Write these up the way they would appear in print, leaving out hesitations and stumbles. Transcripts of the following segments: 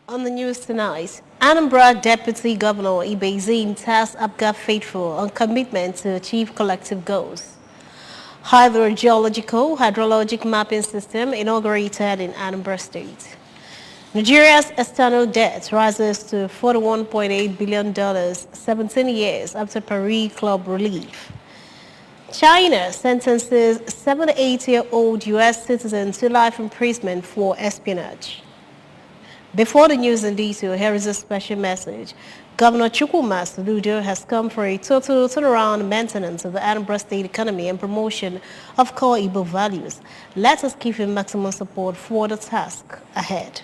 On the news tonight, Anambra Deputy Governor Ibezim tasked Abga Faithful on commitment to achieve collective goals. Hydrologic mapping system inaugurated in Anambra State. Nigeria's external debt rises to $41.8 billion 17 years after Paris Club relief. China sentences 78-year-old U.S. citizen to life imprisonment for espionage. Before the news in detail, here is a special message. Governor Chukwuma Soludo has come for a total turnaround maintenance of the Anambra State economy and promotion of core Igbo values. Let us give him maximum support for the task ahead.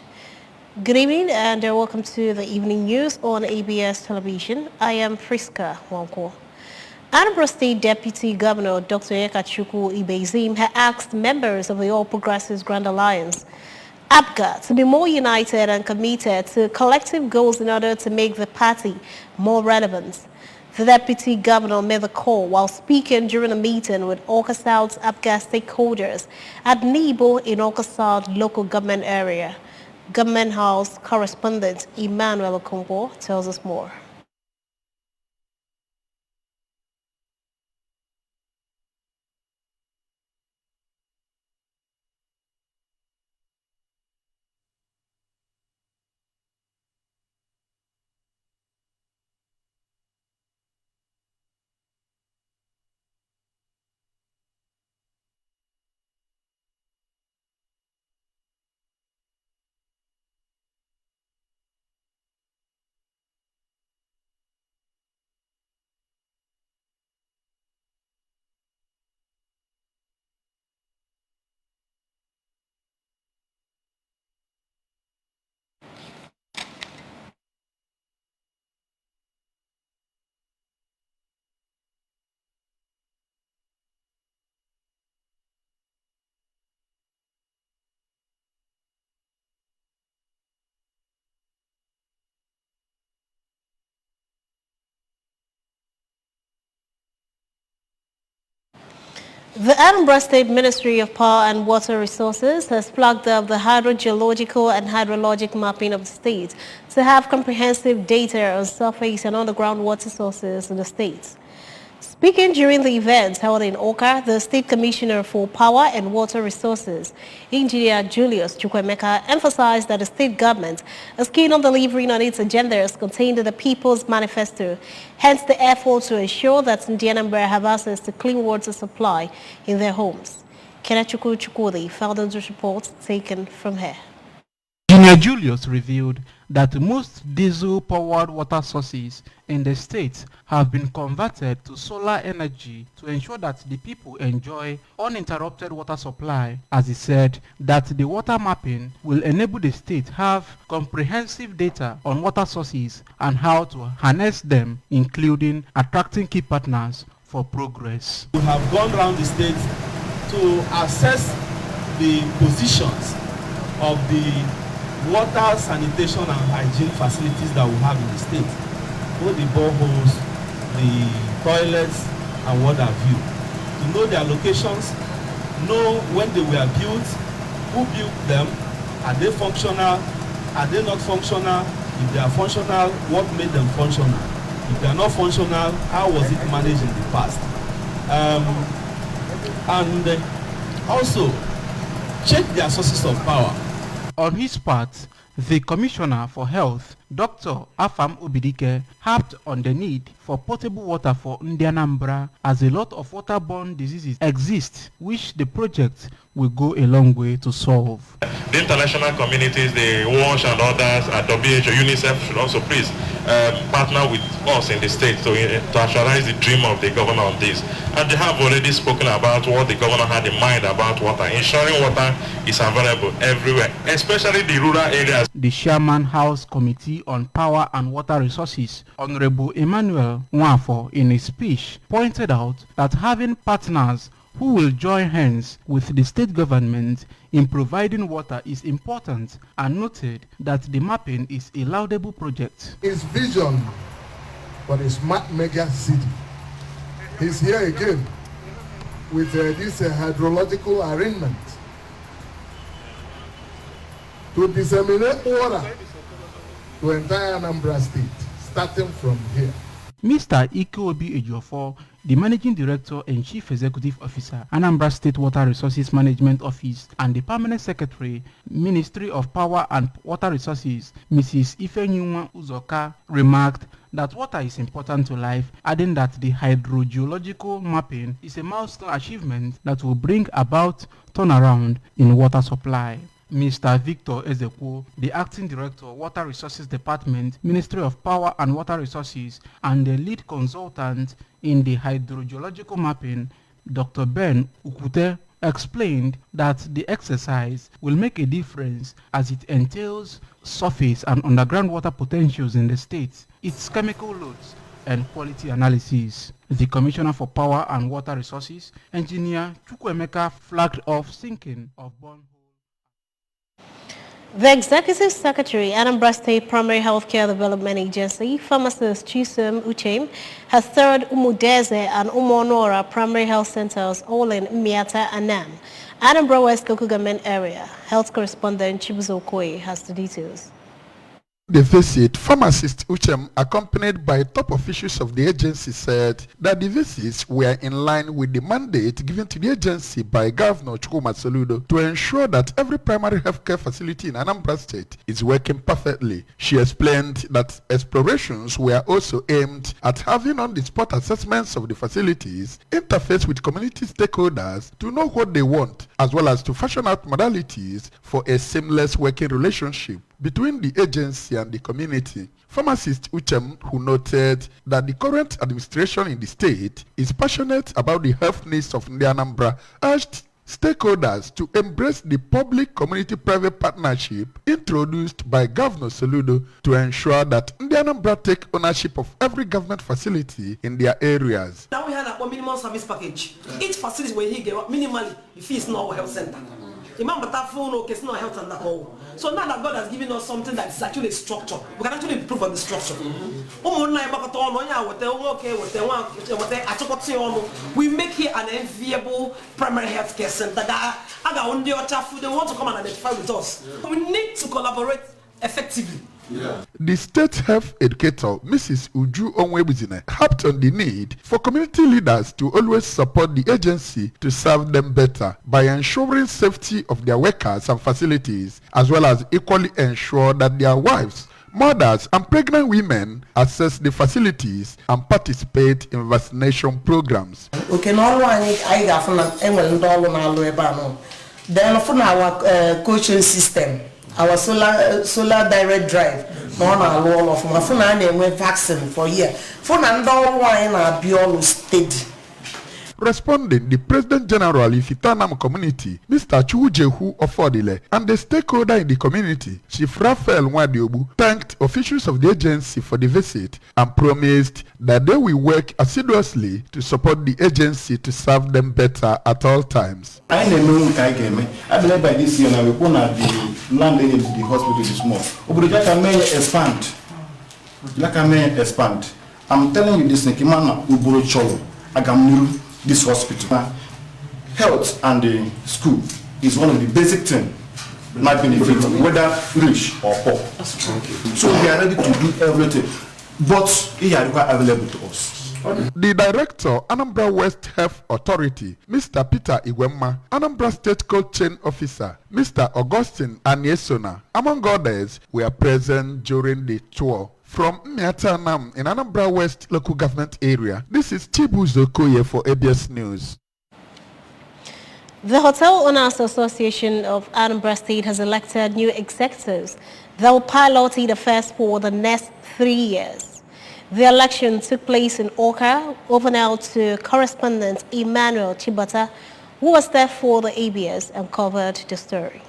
Good evening and welcome to the evening news on ABS television. I am Friska Wanko. Anambra State Deputy Governor Dr. Ekachukwu Ibezim has asked members of the All Progressives Grand Alliance APGA to be more united and committed to collective goals in order to make the party more relevant. The Deputy Governor made the call while speaking during a meeting with Awka South's APGA stakeholders at Nibo in Awka South local government area. Government House correspondent Emmanuel Okonkwo tells us more. The Anambra State Ministry of Power and Water Resources has flagged up the hydrogeological and hydrologic mapping of the state to have comprehensive data on surface and underground water sources in the state. Speaking during the event held in Awka, the State Commissioner for Power and Water Resources, Engineer Julius Chukwemeka, emphasized that the state government is keen on delivering on its agendas contained in the People's Manifesto, hence the effort to ensure that Anambra have access to clean water supply in their homes. Kenachukwu Chukwudi filed this report taken from here. Engineer Julius revealed that most diesel-powered water sources in the state have been converted to solar energy to ensure that the people enjoy uninterrupted water supply. As he said, that the water mapping will enable the state have comprehensive data on water sources and how to harness them, including attracting key partners for progress. We have gone around the state to assess the positions of the water, sanitation and hygiene facilities that we have in the state. Both the boreholes, the toilets and what have you. To know their locations, know when they were built, who built them, are they functional, are they not functional, if they are functional, what made them functional, if they are not functional, how was it managed in the past. And also check their sources of power. On his part, the Commissioner for Health, Dr. Afam Obidike, harped on the need for potable water for Anambra as a lot of waterborne diseases exist, which the project will go a long way to solve. The international communities, the WASH and others at WHO, UNICEF should also please partner with us in the state to actualize the dream of the governor on this. And they have already spoken about what the governor had in mind about water, ensuring water is available everywhere, especially the rural areas. The Chairman House Committee on Power and Water Resources, Honorable Emmanuel Nwafo, in his speech, pointed out that having partners who will join hands with the state government in providing water is important, and noted that the mapping is a laudable project. His vision for a smart mega city is here again with this hydrological arrangement to disseminate water to entire Anambra State, starting from here. Mr. Ikeobi Ejiofor, the Managing Director and Chief Executive Officer, Anambra State Water Resources Management Office, and the Permanent Secretary, Ministry of Power and Water Resources, Mrs. Ifenyinwa Uzoka, remarked that water is important to life, adding that the hydrogeological mapping is a milestone achievement that will bring about turnaround in water supply. Mr. Victor Ezekwo, the Acting Director, Water Resources Department, Ministry of Power and Water Resources, and the lead consultant in the hydrogeological mapping, Dr. Ben Ukute, explained that the exercise will make a difference as it entails surface and underground water potentials in the state, its chemical loads, and quality analysis. The Commissioner for Power and Water Resources, Engineer Chukwuemeka, flagged off sinking of borehole. The Executive Secretary, Anambra State Primary Healthcare Development Agency, pharmacist Chisum Uchem, has third Umudeze and Umonora primary health centers all in Miata Anam, Anambra West local government area. Health correspondent Chibuzo Okoye has the details. The visit, pharmacist Uchem, accompanied by top officials of the agency, said that the visits were in line with the mandate given to the agency by Governor Chukwuma Soludo to ensure that every primary healthcare facility in Anambra State is working perfectly. She explained that explorations were also aimed at having on-the-spot assessments of the facilities, interface with community stakeholders to know what they want, as well as to fashion out modalities for a seamless working relationship between the agency and the community. Pharmacist Uchem, who noted that the current administration in the state is passionate about the health needs of the Anambra, urged stakeholders to embrace the public-community-private partnership introduced by Governor Soludo to ensure that the Anambra take ownership of every government facility in their areas. Now we had a minimum service package. Each facility where he gave minimally the fee is not a health center. Remember that phone, okay, it's not health and whole. So now that God has given us something that is actually a structure, we can actually improve on the structure. We make here an enviable primary health care center that they want to come and identify with us. We need to collaborate effectively. Yeah. The state health educator, Mrs. Uju Onwebizine, harped on the need for community leaders to always support the agency to serve them better by ensuring safety of their workers and facilities, as well as equally ensure that their wives, mothers, and pregnant women access the facilities and participate in vaccination programs. Okay, then for our coaching system, our solar direct drive, on our wall of my phone and vaccine for year. For and all wine are beyond steady. Responding, the President General of Ifitanam community, Mr. Chujehu Ofodile, and the stakeholder in the community, Chief Raphael Wadiobu, thanked officials of the agency for the visit and promised that they will work assiduously to support the agency to serve them better at all times. I believe by this year now we're going to the land in the hospital is more. Obligata may expand. Like may expand. I'm telling you this, Nikimana Uburu Cholo, Agamuru. This hospital, health and the school is one of the basic things might benefit whether rich or poor. So we are ready to do everything, but it is available to us. The director, Anambra West Health Authority, Mr. Peter Iwema, Anambra State Cold Chain Officer, Mr. Augustine Aniesona, among others, were present during the tour. From Miatanam in Anambra West local government area, this is Chibuzo Okoye for ABS News. The Hotel Owners Association of Anambra State has elected new executives that will pilot the affairs for the next 3 years. The election took place in Oka. Over now to correspondent Emmanuel Chibata, who was there for the ABS and covered the story.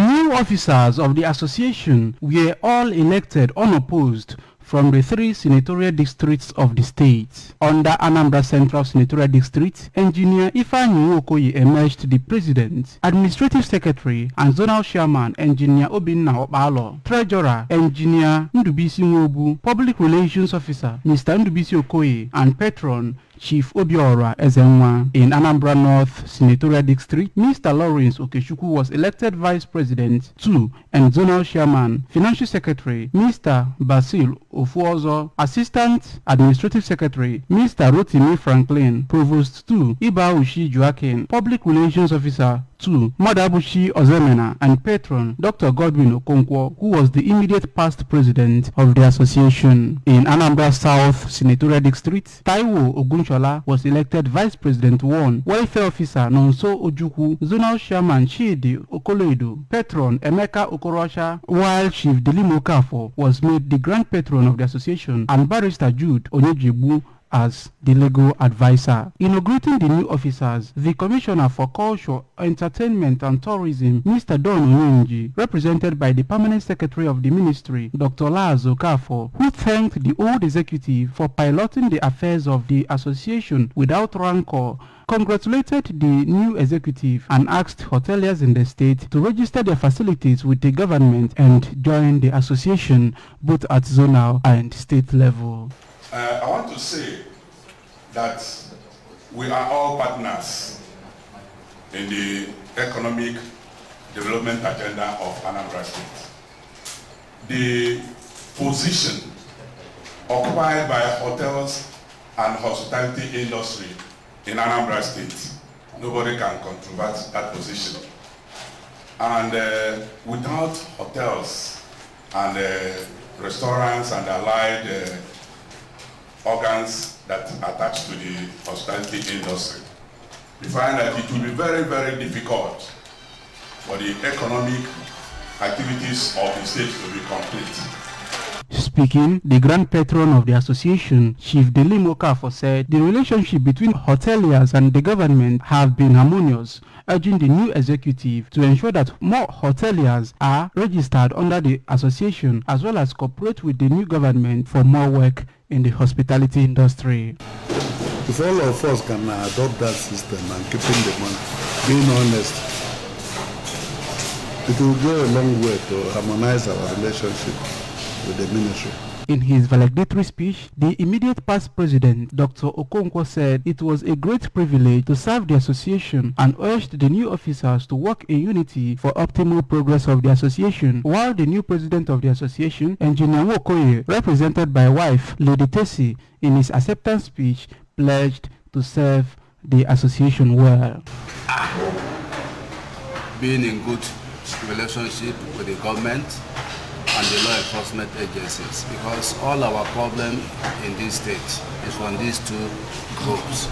New officers of the association were all elected unopposed from the 3 senatorial districts of the state. Under Anambra Central Senatorial District, Engineer Ifeanyi Okoye emerged the President, Administrative Secretary and Zonal Chairman Engineer Obinna Opalo, Treasurer Engineer Ndubisi Nwobu, Public Relations Officer Mr. Ndubisi Okoye, and Patron Chief Obiora Ezenwa. In Anambra North Senatorial District, Mr. Lawrence Okechukwu was elected Vice President 2 and Zonal Chairman. Financial Secretary Mr. Basil Ofuozo, Assistant Administrative Secretary Mr. Rotimi Franklin, Provost 2 Ibaushi Joaquin, Public Relations Officer 2 Madabushi Ozemena, and Patron Dr. Godwin Okonkwo, who was the immediate past president of the association. In Anambra South Senatorial District, Taiwo Ogunshola was elected Vice President 1, Welfare Officer Nonso Ojukwu, Zonal Chairman Chidi Okoledo, Patron Emeka Okorosha, while Chief Delimo Kafo was made the Grand Patron of the association, and Barrister Jude Onyejibu as the legal advisor. Inaugurating the new officers, the Commissioner for Culture, Entertainment and Tourism, Mr. Don Onyenji, represented by the Permanent Secretary of the Ministry, Dr. Laz Okafo, who thanked the old executive for piloting the affairs of the association without rancor, congratulated the new executive and asked hoteliers in the state to register their facilities with the government and join the association both at zonal and state level. I want to say that we are all partners in the economic development agenda of Anambra State. The position occupied by hotels and hospitality industry in Anambra State, nobody can controvert that position. And without hotels and restaurants and allied organs that attach to the hospitality industry, we find that it will be very, very difficult for the economic activities of the state to be complete. Speaking, the Grand Patron of the association, Chief Delimo Kafo, said the relationship between hoteliers and the government have been harmonious, urging the new executive to ensure that more hoteliers are registered under the association as well as cooperate with the new government for more work in the hospitality industry. If all of us can adopt that system and keeping the money, being honest, it will go a long way to harmonize our relationship with the ministry. In his valedictory speech, the immediate past president, Dr. Okonkwo, said it was a great privilege to serve the association and urged the new officers to work in unity for optimal progress of the association, while the new president of the association, Engineer Wokoye, represented by wife Lady Tessie, in his acceptance speech, pledged to serve the association well. Being in good relationship with the government and the law enforcement agencies, because all our problem in this state is from these two groups.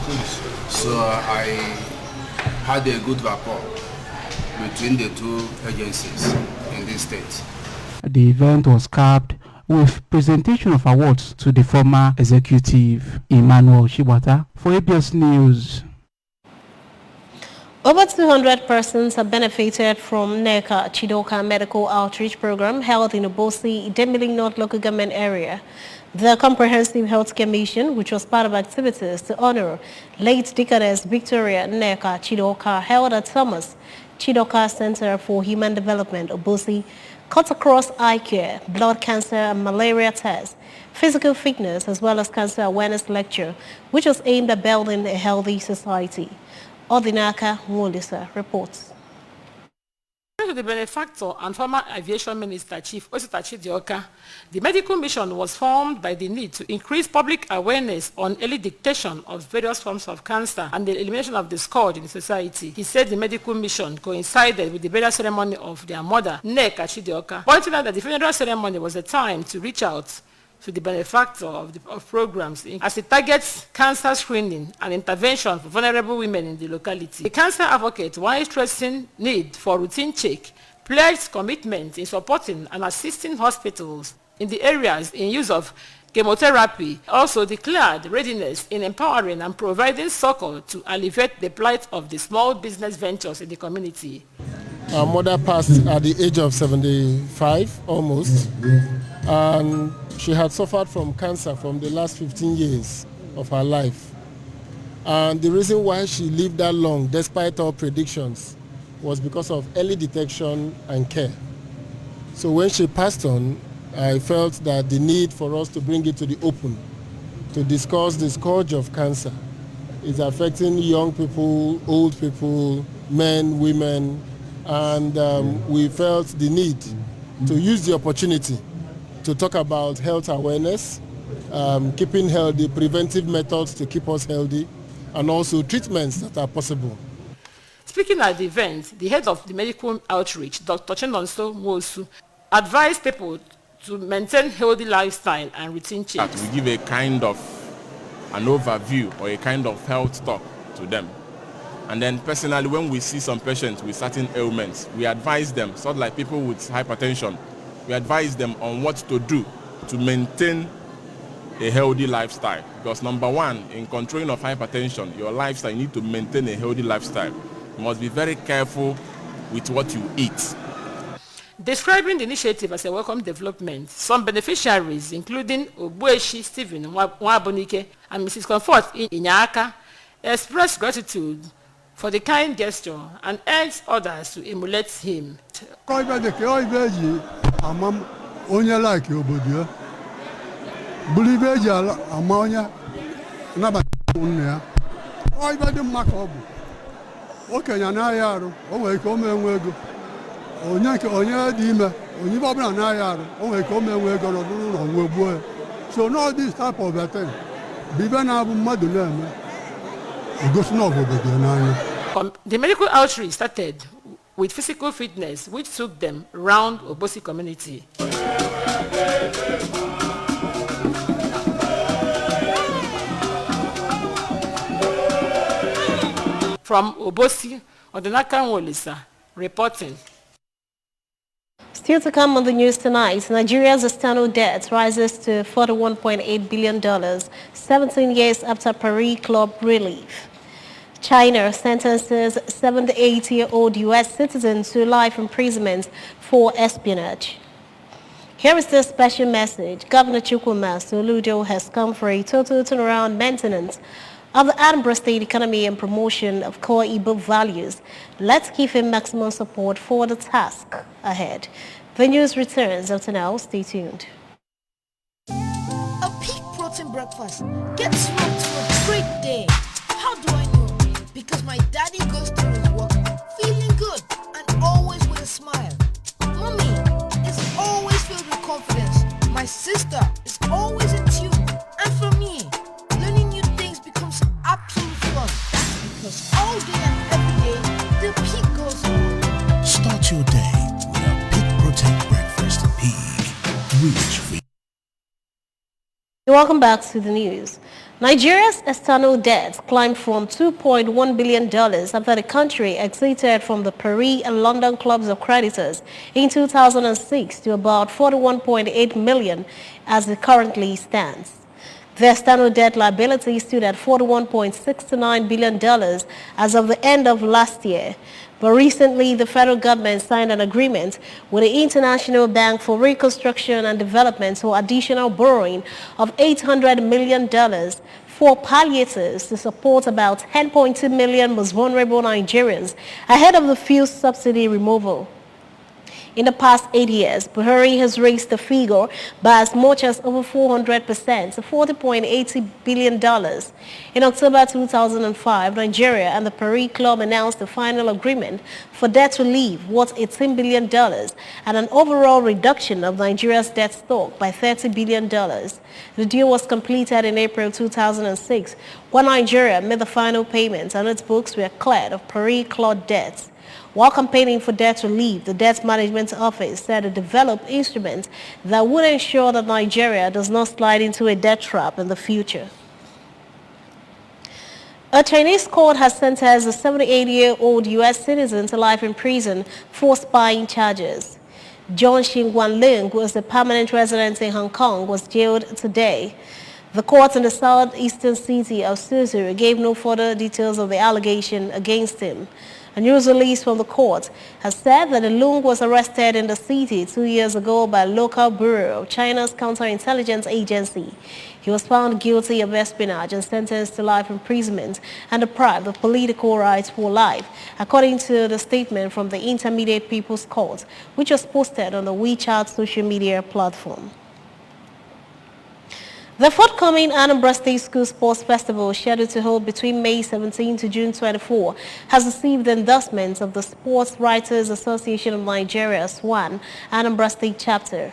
So I had a good rapport between the two agencies in this state. The event was capped with presentation of awards to the former executive, Emmanuel Shibata, for ABS News. Over 200 persons have benefited from NECA Chidoka Medical Outreach Program held in Obosi, Idemili North Local Government Area. The Comprehensive Healthcare Mission, which was part of activities to honor late Deaconess Victoria NECA Chidoka, held at Thomas Chidoka Center for Human Development, Obosi, cut across eye care, blood cancer and malaria tests, physical fitness, as well as cancer awareness lecture, which was aimed at building a healthy society. Odinaka Mwolisa reports. To the benefactor and former Aviation Minister Chief Osita Chidioka, the medical mission was formed by the need to increase public awareness on early detection of various forms of cancer and the elimination of the scourge in the society. He said the medical mission coincided with the burial ceremony of their mother, Nneka Chidioka, pointing out that the funeral ceremony was a time to reach out to the benefactor of programs as it targets cancer screening and intervention for vulnerable women in the locality. The cancer advocate, while stressing need for routine check, pledged commitment in supporting and assisting hospitals in the areas in use of chemotherapy, also declared readiness in empowering and providing succor to alleviate the plight of the small business ventures in the community. Our mother passed at the age of 75 almost, and she had suffered from cancer from the last 15 years of her life. And the reason why she lived that long, despite all predictions, was because of early detection and care. So when she passed on, I felt that the need for us to bring it to the open, to discuss the scourge of cancer It's affecting young people, old people, men, women, and we felt the need to use the opportunity to talk about health awareness, keeping healthy, preventive methods to keep us healthy, and also treatments that are possible. Speaking at the event, the head of the medical outreach, Dr. Chenonso Mosu, advised people to maintain healthy lifestyle and routine change. That we give a kind of an overview or a kind of health talk to them. And then personally, when we see some patients with certain ailments, we advise them, sort of like people with hypertension, we advise them on what to do to maintain a healthy lifestyle. Because number one, in controlling of hypertension, your lifestyle, you need to maintain a healthy lifestyle. You must be very careful with what you eat. Describing the initiative as a welcome development, some beneficiaries, including Obueshi Stephen Nwabonike and Mrs. Comfort Inyaka, expressed gratitude for the kind gesture and urged others to emulate him. So now this type of a thing. The medical outreach started with physical fitness, which took them around Obosi community. From Obosi, Odinaka Wolisa, reporting. Still to come on the news tonight, Nigeria's external debt rises to $41.8 billion, 17 years after Paris Club relief. China sentences 78-year-old U.S. citizen to life imprisonment for espionage. Here is the special message. Governor Chukwuma Soludo has come for a total turnaround maintenance of the Anambra State economy and promotion of core Igbo values. Let's give him maximum support for the task ahead. The news returns after now. Stay tuned. A peak protein breakfast gets you up to a great day. How do I know? Because my daddy goes through his work feeling good and always with a smile. Mommy is always filled with confidence. My sister is always in tune. And for me, learning new things becomes absolute fun. Because all day and every day, the peak goes on. Start your day with a peak protein breakfast. Peak. Rich for you. Welcome back to the news. Nigeria's external debt climbed from $2.1 billion after the country exited from the Paris and London clubs of creditors in 2006 to about $41.8 million as it currently stands. The external debt liability stood at $41.69 billion as of the end of last year. But recently, the federal government signed an agreement with the International Bank for Reconstruction and Development for additional borrowing of $800 million for palliatives to support about 10.2 million most vulnerable Nigerians ahead of the fuel subsidy removal. In the past 8 years, Buhari has raised the figure by as much as over 400% to $40.80 billion. In October 2005, Nigeria and the Paris Club announced the final agreement for debt relief worth $18 billion and an overall reduction of Nigeria's debt stock by $30 billion. The deal was completed in April 2006 when Nigeria made the final payments and its books were cleared of Paris Club debts. While campaigning for debt relief, the Debt Management Office said to develop instruments that would ensure that Nigeria does not slide into a debt trap in the future. A Chinese court has sentenced a 78-year-old U.S. citizen to life in prison for spying charges. John Xingguan Ling, who is a permanent resident in Hong Kong, was jailed today. The court in the southeastern city of Suzhou gave no further details of the allegation against him. A news release from the court has said that Lung was arrested in the city 2 years ago by a local bureau of China's counterintelligence agency. He was found guilty of espionage and sentenced to life imprisonment and deprived of political rights for life, according to the statement from the Intermediate People's Court, which was posted on the WeChat social media platform. The forthcoming Anambra State School Sports Festival, scheduled to hold between May 17 to June 24, has received the endorsements of the Sports Writers Association of Nigeria, SWAN, Anambra State Chapter.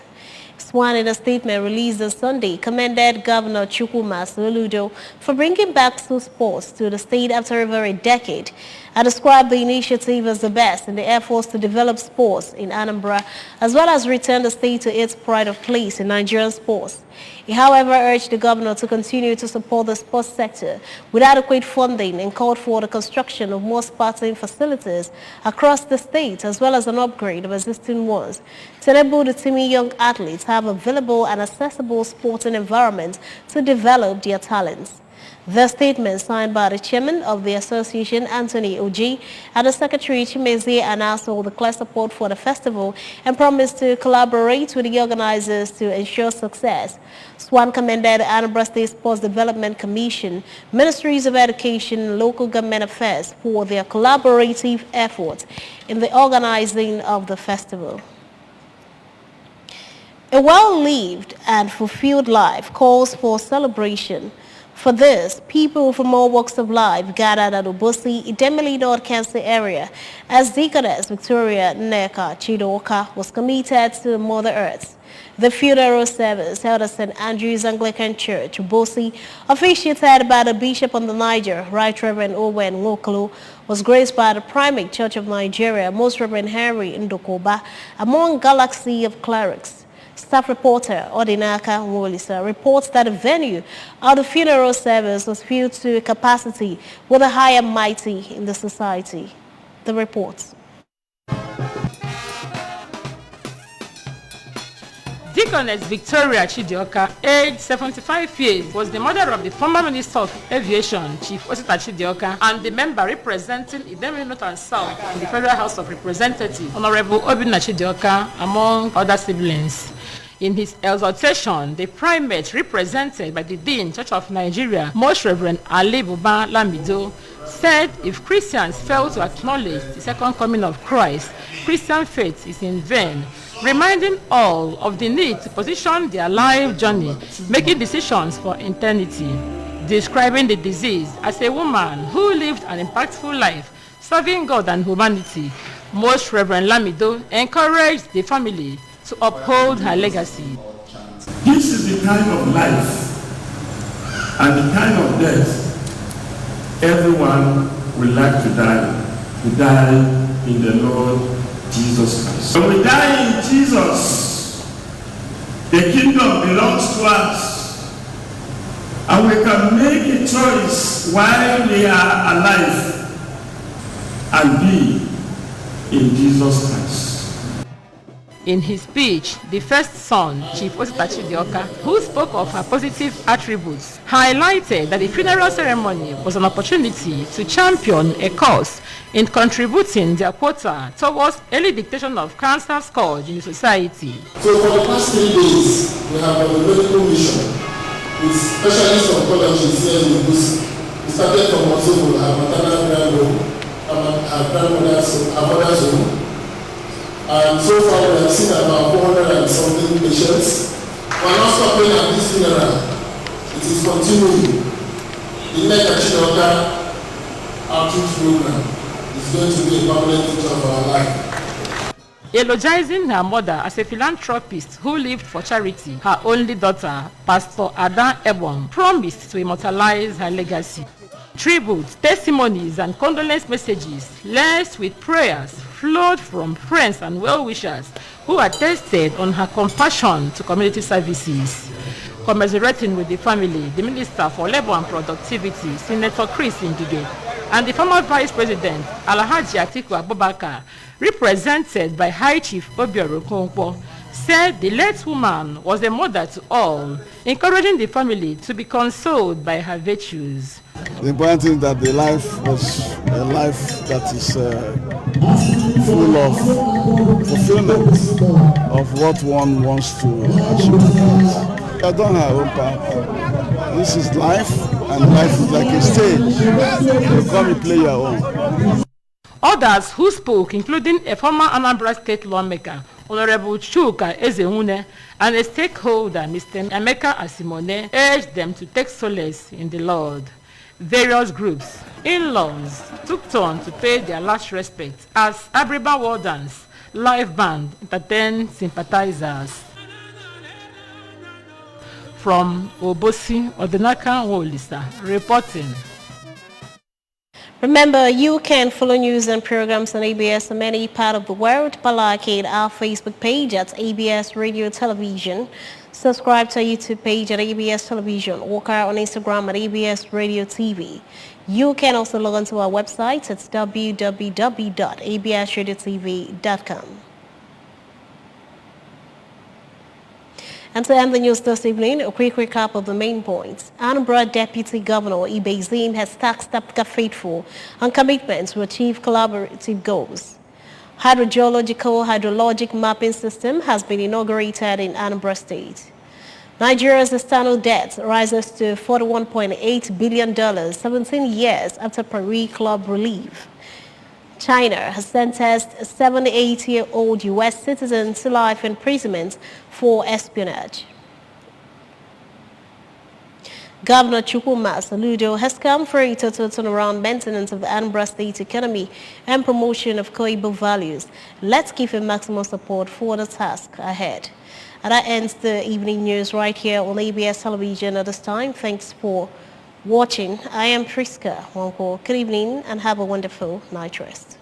SWAN, in a statement released on Sunday, commended Governor Chukwuma Soludo for bringing back school sports to the state after over a decade, and described the initiative as the best in the efforts to develop sports in Anambra, as well as return the state to its pride of place in Nigerian sports. He, however, urged the governor to continue to support the sports sector with adequate funding and called for the construction of more sporting facilities across the state, as well as an upgrade of existing ones, to enable the teeming young athletes to have available and accessible sporting environments to develop their talents. The statement, signed by the chairman of the association, Anthony Oji, and the secretary, Chimeze Anaso, declared support for the festival and promised to collaborate with the organizers to ensure success. SWAN commended the Anambra State Sports Development Commission, Ministries of Education, and Local Government Affairs for their collaborative efforts in the organizing of the festival. A well-lived and fulfilled life calls for celebration. For this, people from all walks of life gathered at Obosi, Idemili North Cancer area, as Deaconess Victoria Nneka Chidoka was committed to Mother Earth. The funeral service held at St. Andrew's Anglican Church, Obosi, officiated by the Bishop of the Niger, Right Reverend Owen Nwokolo, was graced by the Primate Church of Nigeria, Most Reverend Henry Ndokoba, among galaxy of clerics. Staff reporter Odinaka Wolisa reports that the venue of the funeral service was filled to capacity with the high and mighty in the society. The reports. Deaconess Victoria Chidioka, aged 75 years, was the mother of the former Minister of Aviation, Chief Osita Chidioka, and the member representing Idemili North and South in the Federal House of Representatives, Honorable Obinna Chidioka, among other siblings. In his exhortation, the primate, represented by the Dean, Church of Nigeria, Most Reverend Ali Buba Lamido, said if Christians fail to acknowledge the second coming of Christ, Christian faith is in vain, reminding all of the need to position their life journey, making decisions for eternity. Describing the disease as a woman who lived an impactful life, serving God and humanity, Most Reverend Lamido encouraged the family to uphold her legacy. This is the kind of life and the kind of death everyone would like to die in the Lord Jesus Christ. When we die in Jesus, the kingdom belongs to us, and we can make a choice while we are alive and be in Jesus Christ. In his speech, the first son, Chief Osita Chidioka, who spoke of her positive attributes, highlighted that the funeral ceremony was an opportunity to champion a cause in contributing their quota towards early detection of cancer scourge in society. So for the past 3 days, we have a medical mission with specialist oncologists here in Obosi. We started from Mozobo, our maternal grandmother, our grandmother's home. And so far we have seen about 400 and something patients. We are not stopping at this funeral. It is continuing. The next Chidoka outreach program is going to be a permanent feature of our life. Eulogizing her mother as a philanthropist who lived for charity, her only daughter, Pastor Ada Ebon, promised to immortalize her legacy. Tributes, testimonies, and condolence messages, laced with prayers, flowed from friends and well-wishers who attested on her compassion to community services. Commiserating with the family, the Minister for Labour and Productivity, Senator Chris Ndige, and the former Vice President, Alhaji Atiku Abubakar, represented by High Chief Obioro Konkwo, said the late woman was a mother to all, encouraging the family to be consoled by her virtues. The important thing is that the life was a life that is full of fulfillment of what one wants to achieve. I don't have own path. This is life, and life is like a stage. You come and play your own. Others who spoke, including a former Anambra State lawmaker, Honorable Chuka Ezewune, and a stakeholder, Mr. Emeka Asimone, urged them to take solace in the Lord. Various groups, in-laws, took turn to pay their last respect as Abriba Wardens live band entertained sympathizers. From Obosi, Odinaka Wolisa, reporting. Remember, you can follow news and programs on ABS in any part of the world by liking our Facebook page at ABS Radio Television. Subscribe to our YouTube page at ABS Television or on Instagram at ABS Radio TV. You can also log on to our website at www.absradiotv.com. And to end the news this evening, a quick recap of the main points. Anambra Deputy Governor Ibezim has tasked Africa Faithful on commitments to achieve collaborative goals. Hydrologic mapping system has been inaugurated in Anambra State. Nigeria's external debt rises to $41.8 billion 17 years after Paris Club relief. China has sentenced a 78-year-old U.S. citizen to life imprisonment for espionage. Governor Chukwuma Soludo has come for a total turnaround maintenance of the Anambra State economy and promotion of Koibo values. Let's give him maximum support for the task ahead. And that ends the evening news right here on ABS Television at this time. Thanks for watching. I am Priska Wonko. Good evening and have a wonderful night rest.